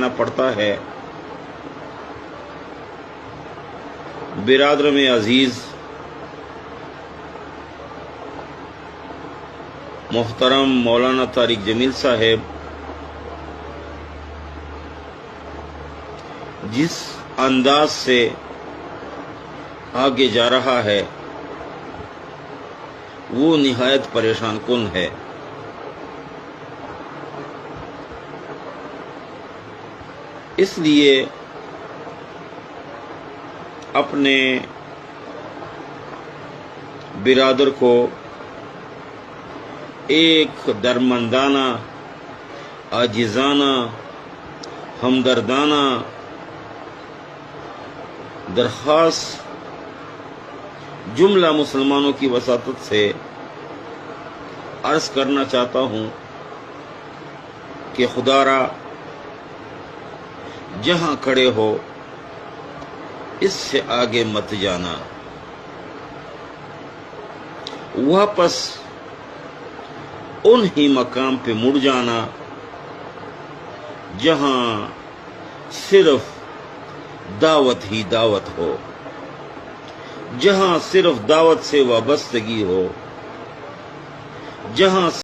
دینا پڑتا ہے۔ برادر میں عزیز محترم مولانا طارق جمیل صاحب جس انداز سے آگے جا رہا ہے وہ نہایت پریشان کن ہے۔ اس لیے اپنے برادر کو ایک درمندانہ، عاجزانہ، ہمدردانہ درخواست جملہ مسلمانوں کی وساطت سے عرض کرنا چاہتا ہوں کہ خدا را جہاں کھڑے ہو اس سے آگے مت جانا، واپس انہی مقام پہ مڑ جانا جہاں صرف دعوت ہی دعوت ہو، جہاں صرف دعوت سے وابستگی ہو، جہاں